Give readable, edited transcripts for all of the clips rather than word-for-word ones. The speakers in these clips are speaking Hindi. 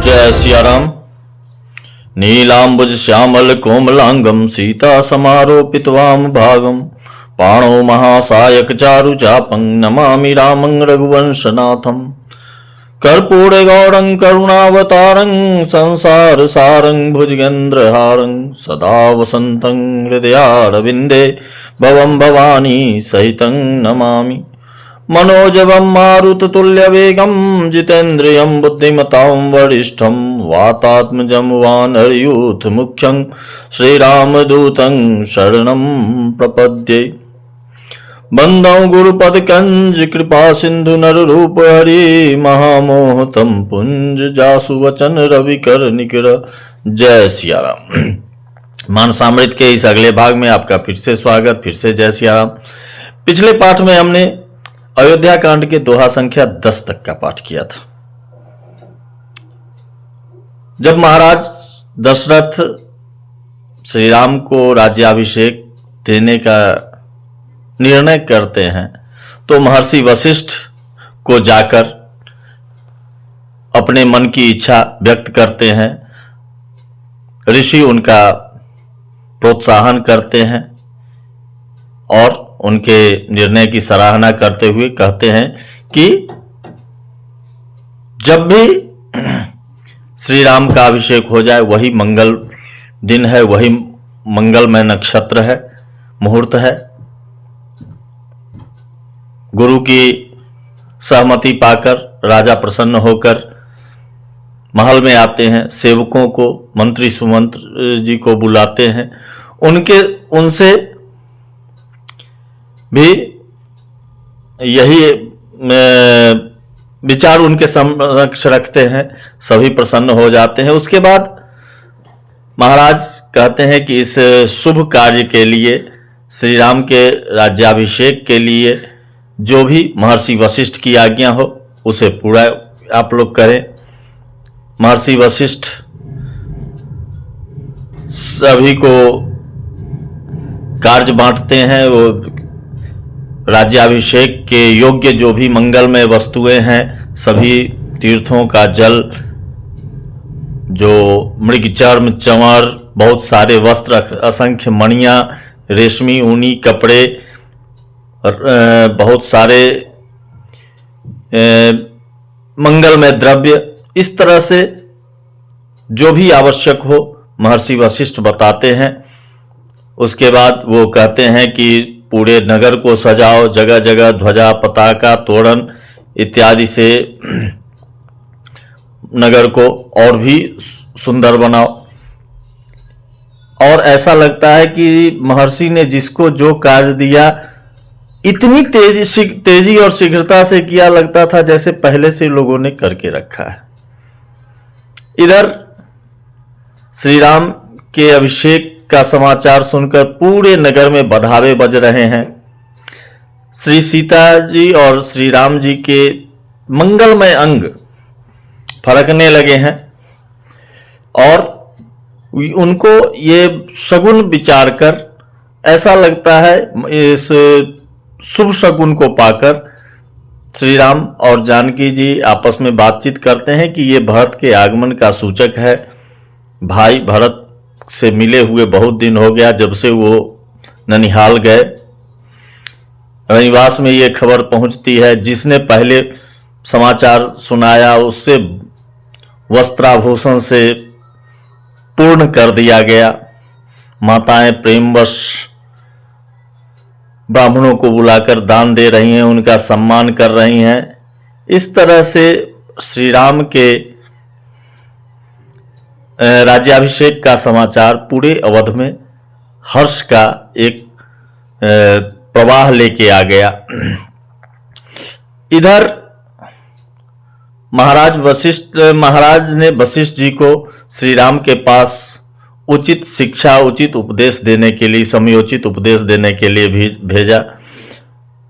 जय सिया राम। नीलांबुज श्यामल कोमलांगम सीता समारोपित वाम भागम पाणो महासायक चारु चापं नमामि रामं रघुवंशनाथम। कर्पूर गौरं करुणावतारं संसार सारं भुजगेन्द्रहारं सदा वसन्तं हृदयारविन्दे भवं भवानी सहितं नमामि। मनोजवं मारुततुल्यवेगं जितेन्द्रियं बुद्धिमतां वरिष्ठं वातात्मजं वानरयूथमुख्यं श्रीरामदूतं शरणं प्रपद्ये। बंदौ गुरुपदकंज कृपा सिंधु नररूप हरि महामोहतं पुंज जासु वचन रविकर निकर। जय सिया राम। मानसामृत के इस अगले भाग में आपका फिर से स्वागत, फिर से जय सिया राम। पिछले पाठ में हमने अयोध्या कांड के दोहा संख्या 10 तक का पाठ किया था। जब महाराज दशरथ श्री राम को राज्याभिषेक देने का निर्णय करते हैं तो महर्षि वशिष्ठ को जाकर अपने मन की इच्छा व्यक्त करते हैं। ऋषि उनका प्रोत्साहन करते हैं और उनके निर्णय की सराहना करते हुए कहते हैं कि जब भी श्री राम का अभिषेक हो जाए वही मंगल दिन है, वही मंगलमय नक्षत्र है, मुहूर्त है। गुरु की सहमति पाकर राजा प्रसन्न होकर महल में आते हैं, सेवकों को, मंत्री सुमंत्री जी को बुलाते हैं, उनसे भी यही विचार उनके समक्ष रखते हैं। सभी प्रसन्न हो जाते हैं। उसके बाद महाराज कहते हैं कि इस शुभ कार्य के लिए, श्री राम के राज्याभिषेक के लिए जो भी महर्षि वशिष्ठ की आज्ञा हो उसे पूरा आप लोग करें। महर्षि वशिष्ठ सभी को कार्य बांटते हैं। वो राज्याभिषेक के योग्य जो भी मंगलमय वस्तुएं हैं, सभी तीर्थों का जल, जो मृग चर्म चंवर, बहुत सारे वस्त्र, असंख्य मणियां, रेशमी ऊनी कपड़े, बहुत सारे मंगलमय द्रव्य, इस तरह से जो भी आवश्यक हो महर्षि वशिष्ठ बताते हैं। उसके बाद वो कहते हैं कि पूरे नगर को सजाओ, जगह जगह ध्वजा, पताका, तोरण इत्यादि से नगर को और भी सुंदर बनाओ। और ऐसा लगता है कि महर्षि ने जिसको जो कार्य दिया इतनी तेजी और शीघ्रता से किया, लगता था जैसे पहले से लोगों ने करके रखा है। इधर श्री राम के अभिषेक का समाचार सुनकर पूरे नगर में बधावे बज रहे हैं। श्री सीता जी और श्री राम जी के मंगलमय अंग फरकने लगे हैं और उनको ये शगुन विचार कर ऐसा लगता है, इस शुभ शगुन को पाकर श्री राम और जानकी जी आपस में बातचीत करते हैं कि ये भरत के आगमन का सूचक है। भाई भरत से मिले हुए बहुत दिन हो गया, जब से वो ननिहाल गए। रनिवास में ये खबर पहुंचती है, जिसने पहले समाचार सुनाया उससे वस्त्राभूषण से पूर्ण कर दिया गया। माताएं प्रेमवश ब्राह्मणों को बुलाकर दान दे रही हैं, उनका सम्मान कर रही हैं। इस तरह से श्री राम के राज्याभिषेक का समाचार पूरे अवध में हर्ष का एक प्रवाह लेके आ गया। इधर महाराज ने वशिष्ठ जी को श्री राम के पास उचित शिक्षा, उचित उपदेश देने के लिए, समयोचित उपदेश देने के लिए भेजा।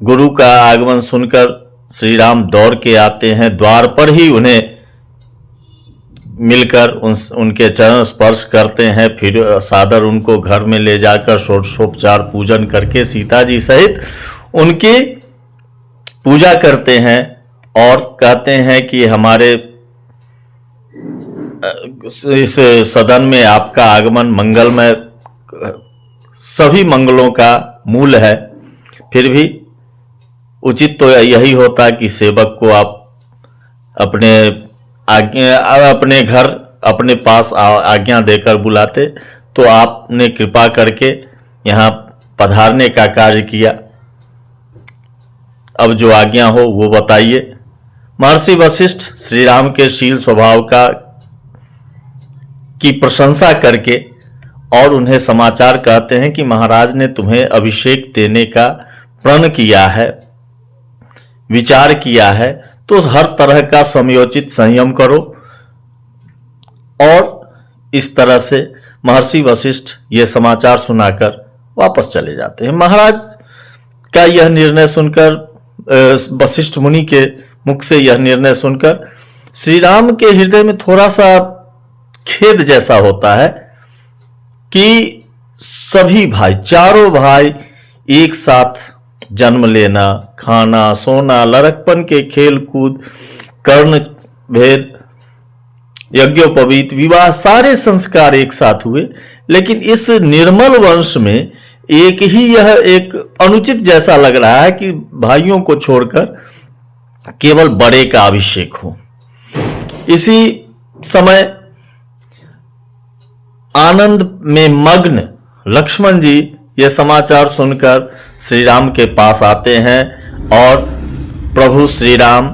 गुरु का आगमन सुनकर श्री राम दौड़ के आते हैं। द्वार पर ही उन्हें मिलकर उनके चरण स्पर्श करते हैं। फिर सादर उनको घर में ले जाकर षोडशोपचार पूजन करके सीता जी सहित उनकी पूजा करते हैं और कहते हैं कि हमारे इस सदन में आपका आगमन मंगलमय, सभी मंगलों का मूल है। फिर भी उचित तो यही होता कि सेवक को आप अपने घर, अपने पास आज्ञा देकर बुलाते, तो आपने कृपा करके यहाँ पधारने का कार्य किया। अब जो आज्ञा हो वो बताइए। महर्षि वशिष्ठ श्री राम के शील स्वभाव की प्रशंसा करके और उन्हें समाचार कहते हैं कि महाराज ने तुम्हें अभिषेक देने का प्रण किया है, विचार किया है, तो हर तरह का समयोचित संयम करो। और इस तरह से महर्षि वशिष्ठ ये समाचार सुनाकर वापस चले जाते हैं। महाराज का यह निर्णय सुनकर, वशिष्ठ मुनि के मुख से यह निर्णय सुनकर श्री राम के हृदय में थोड़ा सा खेद जैसा होता है कि सभी भाई, चारों भाई एक साथ जन्म लेना, खाना, सोना, लड़कपन के खेल कूद, कर्ण भेद, यज्ञोपवीत, विवाह, सारे संस्कार एक साथ हुए, लेकिन इस निर्मल वंश में एक ही यह एक अनुचित जैसा लग रहा है कि भाइयों को छोड़कर केवल बड़े का अभिषेक हो। इसी समय आनंद में मग्न लक्ष्मण जी यह समाचार सुनकर श्री राम के पास आते हैं और प्रभु श्री राम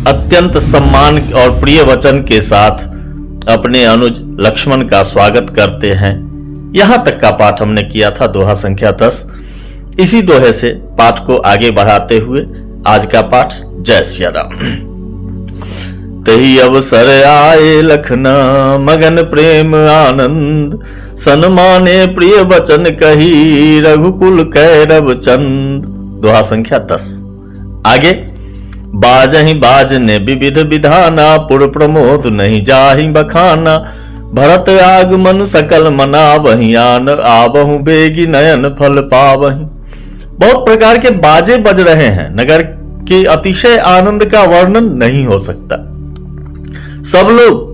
अत्यंत सम्मान और प्रिय वचन के साथ अपने अनुज लक्ष्मण का स्वागत करते हैं। यहां तक का पाठ हमने किया था, दोहा संख्या 10। इसी दोहे से पाठ को आगे बढ़ाते हुए आज का पाठ। जय सिया राम। तही अवसर आए लखना, मगन प्रेम आनंद, सन्माने प्रिय वचन कही, रघुकुल कैरव चंद। दोहा संख्या 10। आगे। बाजहि बाजने विविध विधाना, पुर प्रमोद नहीं जाहि बखाना, भरत आगमन सकल मना, वही आन आवहु बेगी नयन फल पावहि। बहुत प्रकार के बाजे बज रहे हैं, नगर के अतिशय आनंद का वर्णन नहीं हो सकता। सब लोग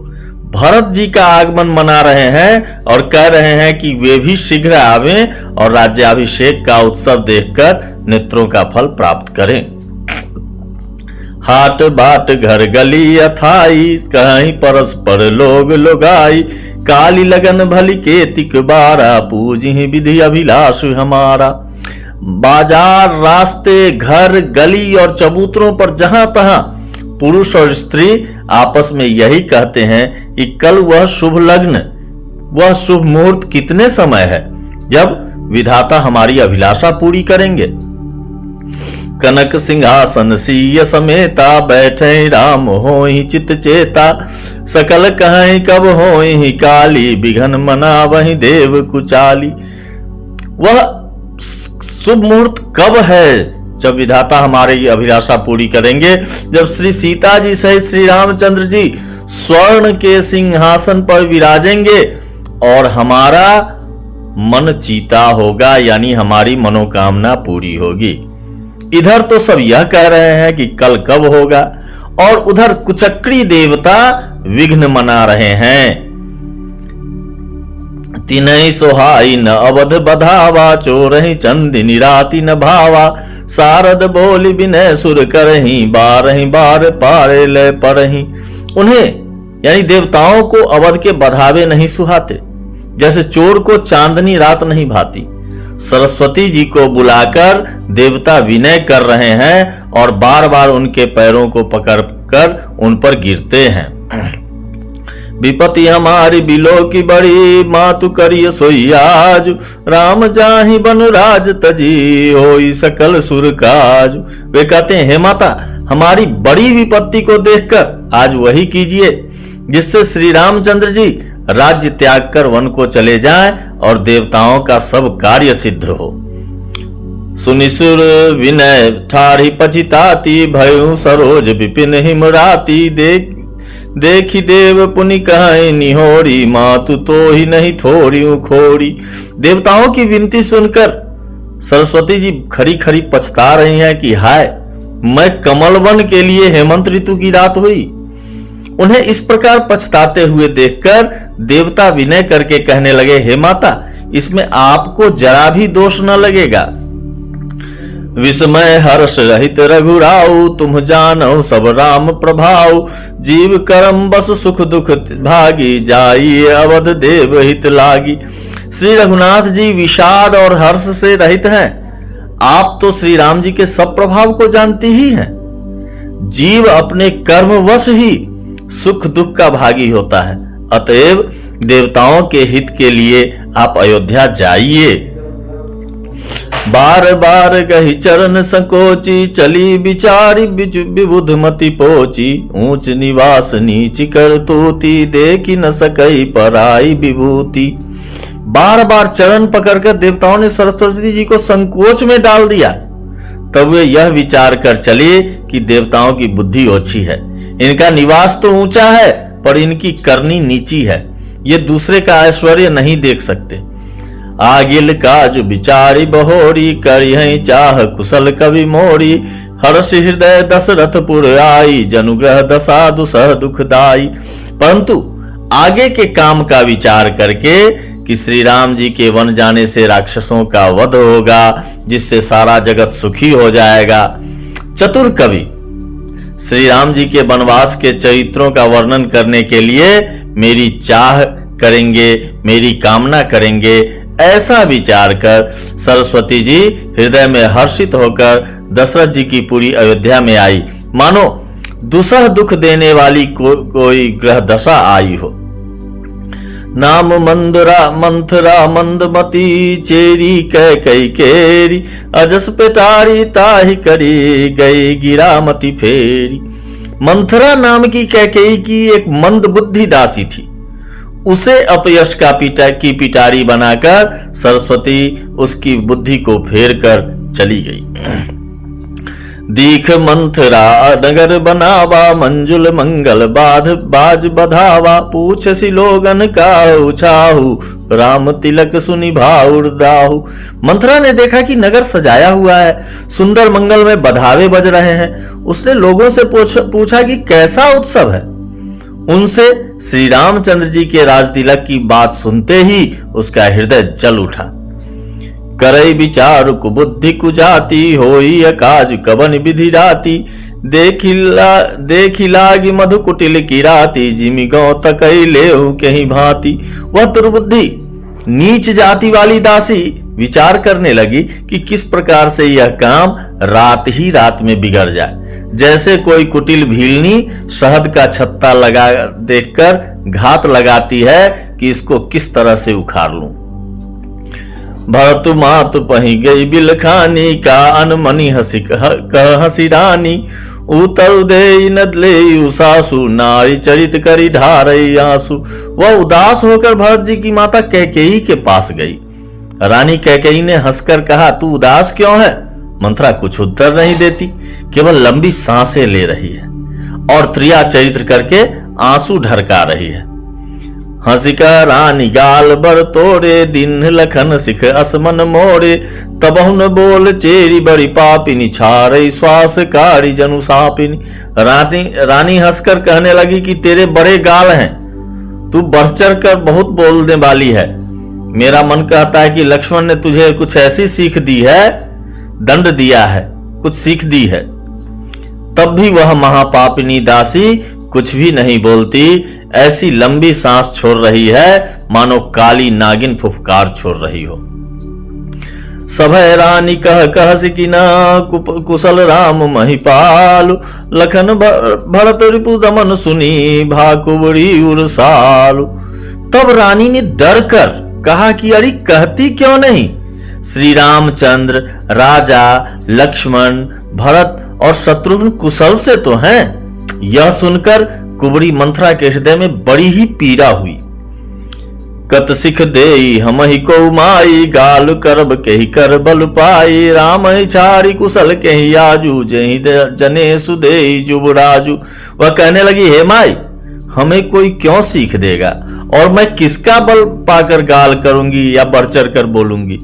भरत जी का आगमन मना रहे हैं और कह रहे हैं कि वे भी शीघ्र आवें और राज्याभिषेक का उत्सव देखकर नेत्रों का फल प्राप्त करें। हाट बाट घर गली अथाई, कहीं परस्पर लोग लोगाई, काली लगन भली केतिक बारा, पूजी विधि अभिलाष हमारा। बाजार, रास्ते, घर, गली और चबूतरों पर जहां तहां पुरुष और स्त्री आपस में यही कहते हैं कि कल वह शुभ लग्न, वह शुभ मुहूर्त कितने समय है जब विधाता हमारी अभिलाषा पूरी करेंगे। कनक सिंहासन सीय समेता, बैठे राम होई चित चेता, सकल कहीं कब होई काली, बिघन मना वही देव कुचाली। वह शुभ मुहूर्त कब है जब विधाता हमारी अभिलाषा पूरी करेंगे? जब श्री सीता जी सहित श्री रामचंद्र जी स्वर्ण के सिंहासन पर विराजेंगे और हमारा मन चीता होगा, यानी हमारी मनोकामना पूरी होगी। इधर तो सब यह कह रहे हैं कि कल कब होगा, और उधर कुचक्री देवता विघ्न मना रहे हैं। तिनहि सोहाई न अवध बधावा, चोरहि चंदिनी राति न भावा, सारद बोली विनय सुर करही, बारही बार पारे ले परही। उन्हें यानी देवताओं को अवध के बधावे नहीं सुहाते, जैसे चोर को चांदनी रात नहीं भाती। सरस्वती जी को बुलाकर देवता विनय कर रहे हैं और बार बार उनके पैरों को पकड़कर उन पर गिरते हैं। विपत्ति हमारी बिलो की बड़ी, मातु करिय सोई आज, राम जाहि बन राज तजी, होई सकल सुर काज। वे कहते हैं, हे माता, हमारी बड़ी विपत्ति को देखकर आज वही कीजिए जिससे श्री रामचंद्र जी राज्य त्याग कर वन को चले जाएं और देवताओं का सब कार्य सिद्ध हो। सुनिसुर विनय ठाढ़ी पचिताती, भयु सरोज विपिन हिमराती, देखी देव पुनि कहीं निहोरी, मातु तो ही नहीं थोड़ी खोड़ी। देवताओं की विनती सुनकर सरस्वती जी खरी खरी पछता रही हैं कि हाय, मैं कमल वन के लिए हेमंत ऋतु की रात हुई। उन्हें इस प्रकार पछताते हुए देखकर देवता विनय करके कहने लगे, हे माता, इसमें आपको जरा भी दोष न लगेगा। विस्मय हर्ष रहित रघुराऊ, तुम जानो सब राम प्रभाऊ। जीव करम बस सुख दुख भागी, जाइए अवध देव हित लागी। श्री रघुनाथ जी विषाद और हर्ष से रहित हैं। आप तो श्री राम जी के सब प्रभाव को जानती ही हैं। जीव अपने कर्मवश ही सुख दुख का भागी होता है। अतएव देवताओं के हित के लिए आप अयोध्या जाइए। बार बार गही चरण संकोची, चली विचारी विबुध मति पोची। ऊंच निवास नीच कर तोती, देखी न सकई पराई विभूति। बार बार चरण पकड़कर देवताओं ने सरस्वती जी को संकोच में डाल दिया। तब वे यह विचार कर चले कि देवताओं की बुद्धि ओछी है। इनका निवास तो ऊंचा है, पर इनकी करनी नीची है। ये दूसरे का ऐश्वर्य नहीं देख सकते। आगिल काज बिचारी बहोरी, करिहै चाह कुशल कवि मोरी। हर्ष हृदय दशरथपुर आई, जनुग्रह दशा दुसह दुखदाई। परंतु आगे के काम का विचार करके कि श्री राम जी के वन जाने से राक्षसों का वध होगा, जिससे सारा जगत सुखी हो जाएगा। चतुर कवि श्री राम जी के वनवास के चरित्रों का वर्णन करने के लिए मेरी चाह करेंगे, मेरी कामना करेंगे, ऐसा विचार कर सरस्वती जी हृदय में हर्षित होकर दशरथ जी की पूरी अयोध्या में आई, मानो दुसह दुख देने वाली कोई ग्रह दशा आई हो। नाम मंदरा मंथरा मंदमती, चेरी कह कई केरी। अजस पेटारी ताहि करी, गई गिरामती फेरी। मंथरा नाम की कैकेयी की एक मंद बुद्धि दासी थी। उसे अपयश की पिटारी बनाकर सरस्वती उसकी बुद्धि को फेर कर चली गई। दीख मंथरा नगर बनावा, मंजुल मंगल बाज बधावा। पूछ सिलोगन का उछाहू, राम तिलक सुनि भाउर दाहू। मंथरा ने देखा कि नगर सजाया हुआ है, सुंदर मंगल में बधावे बज रहे हैं। उसने लोगों से पूछा कि कैसा उत्सव है। उनसे श्री रामचंद्र जी के राज तिलक की बात सुनते ही उसका हृदय जल उठा। करई विचार कुबुद्धि कुजाति, होई अकाज कवन विधि राति। देखी लागी मधु कुटिल की राति, जिमि गौ तकई लेहु कहीं भांति। वह दुर्बुद्धि नीच जाति वाली दासी विचार करने लगी कि किस प्रकार से यह काम रात ही रात में बिगड़ जाए। जैसे कोई कुटिल भीलनी शहद का छत्ता लगा देखकर घात लगाती है कि इसको किस तरह से उखाड़ लूं। भरतु मातु पही गई बिलखानी, का अनमनी हसी रानी। उतर दे नदले सासु, नारी चरित करी ढारई आंसू। वह उदास होकर भरत जी की माता कैकेयी के पास गई। रानी कैकेयी ने हंसकर कहा, तू उदास क्यों है? मंथरा कुछ उत्तर नहीं देती, केवल लंबी सांसें ले रही है और त्रिया चरित्र करके आंसू ढरका रही है। हंसिका रानी गाल बर तोड़े, दिन लखन सिख असमन मोड़े। तबहुन बोल चेरी बड़ी पापिनी, छारई श्वास कारी जनु सापिनी। रानी हंसकर कहने लगी कि तेरे बड़े गाल हैं, तू बढ़ चढ़ कर बहुत बोलने वाली है। मेरा मन कहता है कि लक्ष्मण ने तुझे कुछ ऐसी सीख दी है, दंड दिया है, कुछ सीख दी है। तब भी वह महापापिनी दासी कुछ भी नहीं बोलती, ऐसी लंबी सांस छोड़ रही है मानो काली नागिन फुफकार छोड़ रही हो। सभय रानी कह सिकिना, कुशल राम महिपाल। लखन भरत रिपु दमन सुनी, भाकुबड़ी उरसालु। तब रानी ने डर कर कहा कि अरे कहती क्यों नहीं? श्री रामचंद्र, राजा, लक्ष्मण, भरत और शत्रुघ्न कुशल से तो हैं। यह सुनकर कुबड़ी मंथरा के हृदय में बड़ी ही पीड़ा हुई। कत सिख देई हम ही को माई, गाल करब के ही कर बल पाई। राम छाड़ी कुशल के ही आजू, जही जने सुदेई जुबराजू। वह कहने लगी, हे माई, हमें कोई क्यों सीख देगा और मैं किसका बल पाकर गाल करूंगी या बढ़ चढ़ कर बोलूंगी?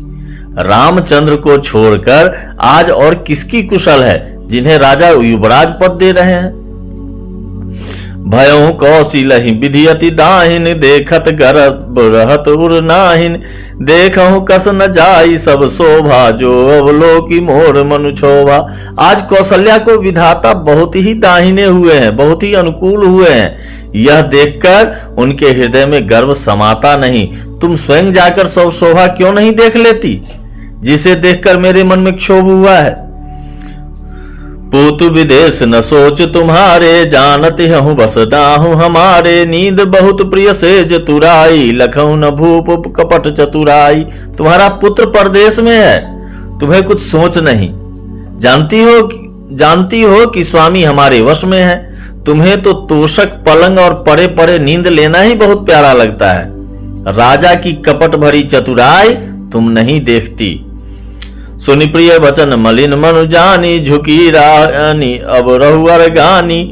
रामचंद्र को छोड़कर आज और किसकी कुशल है जिन्हें राजा युवराज पद दे रहे हैं? भयों कौशिलहि विधि अति दाहिन, देखत गर्भ रहत उर नाहिन। देखहु कस न जाई सब शोभा, जो अवलोकी मोर मनु क्षोभा। आज कौशल्या को विधाता बहुत ही दाहिने हुए हैं, बहुत ही अनुकूल हुए हैं। यह देखकर उनके हृदय में गर्व समाता नहीं। तुम स्वयं जाकर सब शोभा क्यों नहीं देख लेती, जिसे देखकर मेरे मन में क्षोभ हुआ है। पूत विदेश न सोच तुम्हारे, जानत हूँ बस दाहू हमारे। नींद बहुत प्रिय सेज तुराई, लखऊ न भूप कपट चतुराई। तुम्हारा पुत्र परदेश में है, तुम्हें कुछ सोच नहीं। जानती हो कि स्वामी हमारे वश में है। तुम्हें तो तोषक पलंग और पड़े पड़े नींद लेना ही बहुत प्यारा लगता है। राजा की कपट भरी चतुराई तुम नहीं देखती। सुनि प्रिय वचन मलिन मनु जानी, झुकी रानी अब रहुअर गानी।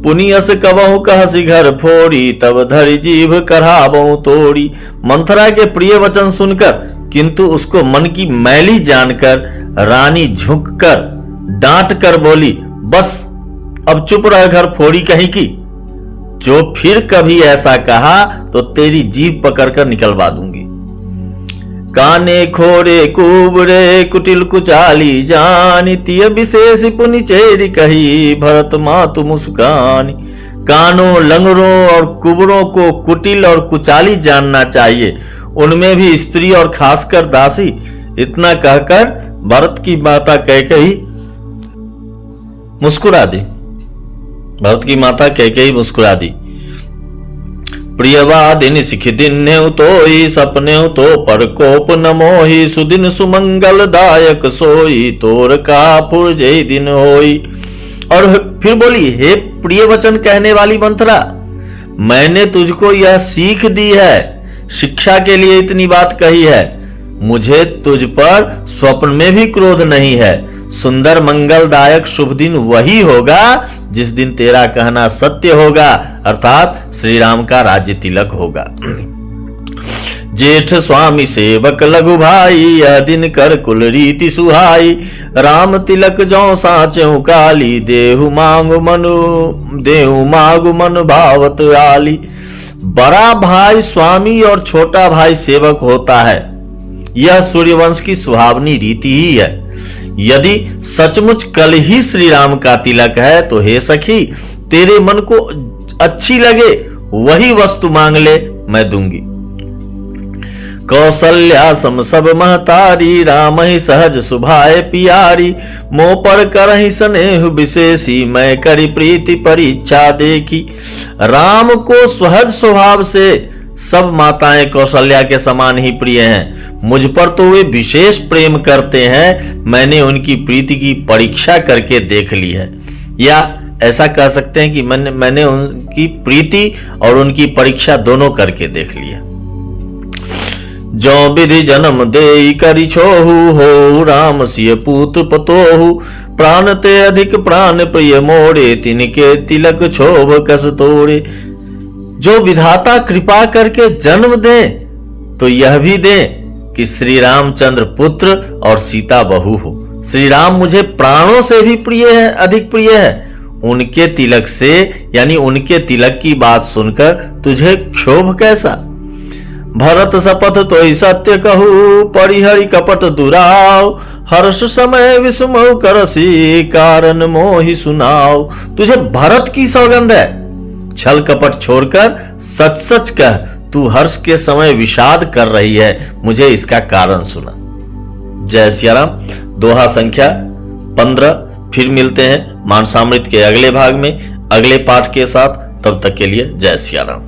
पुनियस कबहु कहसी घर फोड़ी, तब धरि जीभ कराबहु तोड़ी। मंथरा के प्रिय वचन सुनकर किंतु उसको मन की मैली जानकर रानी झुककर डांट कर बोली, बस अब चुप रह घर फोड़ी कहीं की। जो फिर कभी ऐसा कहा तो तेरी जीभ पकड़कर निकलवा दूंगी। काने खोरे कुबरे कुटिल कुचाली जानी, तिय विशेष पुनि चेरी कही भरत मातु मुस्कानी। कानों लंगरों और कुबरों को कुटिल और कुचाली जानना चाहिए, उनमें भी स्त्री और खासकर दासी। इतना कहकर भरत की माता कैकेयी मुस्कुरा दी। भरत की माता कैकेयी मुस्कुरा दी। प्रियवादिनी सिख दिन तोई, सपने तो पर कोप न मोही। सुदिन सुमंगल दायक सोई, तोर का पुरजे दिन होई। और फिर बोली, हे प्रिय वचन कहने वाली मंथरा, मैंने तुझको यह सीख दी है, शिक्षा के लिए इतनी बात कही है। मुझे तुझ पर स्वप्न में भी क्रोध नहीं है। सुंदर मंगलदायक शुभ दिन वही होगा जिस दिन तेरा कहना सत्य होगा, अर्थात श्री राम का राज्य तिलक होगा। जेठ स्वामी सेवक लघु भाई, यह दिन कर कुल रीति सुहाई। राम तिलक जो साचो काली, देहु मांगु मनु भावत आली। बड़ा भाई स्वामी और छोटा भाई सेवक होता है, यह सूर्यवंश की सुहावनी रीति ही है। यदि सचमुच कल ही श्री राम का तिलक है तो हे सखी, तेरे मन को अच्छी लगे वही वस्तु मांग ले, मैं दूंगी। कौशल्या सम सब महतारी, राम ही सहज सुभाए पियारी। मोह पर करहि स्नेह विशेषी, मैं करी प्रीति परीक्षा देखी। राम को सहज स्वभाव से सब माताएं कौशल्या के समान ही प्रिय हैं। मुझ पर तो वे विशेष प्रेम करते हैं, मैंने उनकी प्रीति की परीक्षा करके देख ली है। या ऐसा कह सकते हैं कि मैंने उनकी प्रीति और उनकी परीक्षा दोनों करके देख लिया। जो विधि जन्म दे करि छोहु, हो राम सिय पूत पतोहु। प्राण ते अधिक प्राण प्रिय मोड़े, तिनके तिलक क्षोभ कस तोड़े। जो विधाता कृपा करके जन्म दे तो यह भी दे कि श्री रामचंद्र पुत्र और सीता बहू हो। श्री राम मुझे प्राणों से भी प्रिय है, अधिक प्रिय है। उनके तिलक से यानी उनके तिलक की बात सुनकर तुझे क्षोभ कैसा। भरत शपथ तोई सत्य कहू, परिहरि कपट दुराव। हर्ष समय विस्मौ करसी, कारण मोहि सुनाओ। तुझे भरत की सौगंध है, छल कपट छोड़कर सच सच कह, तू हर्ष के समय विषाद कर रही है, मुझे इसका कारण सुना। जय सिया राम। दोहा संख्या 15। फिर मिलते हैं मानसामृत के अगले भाग में अगले पाठ के साथ। तब तक के लिए जय सिया राम।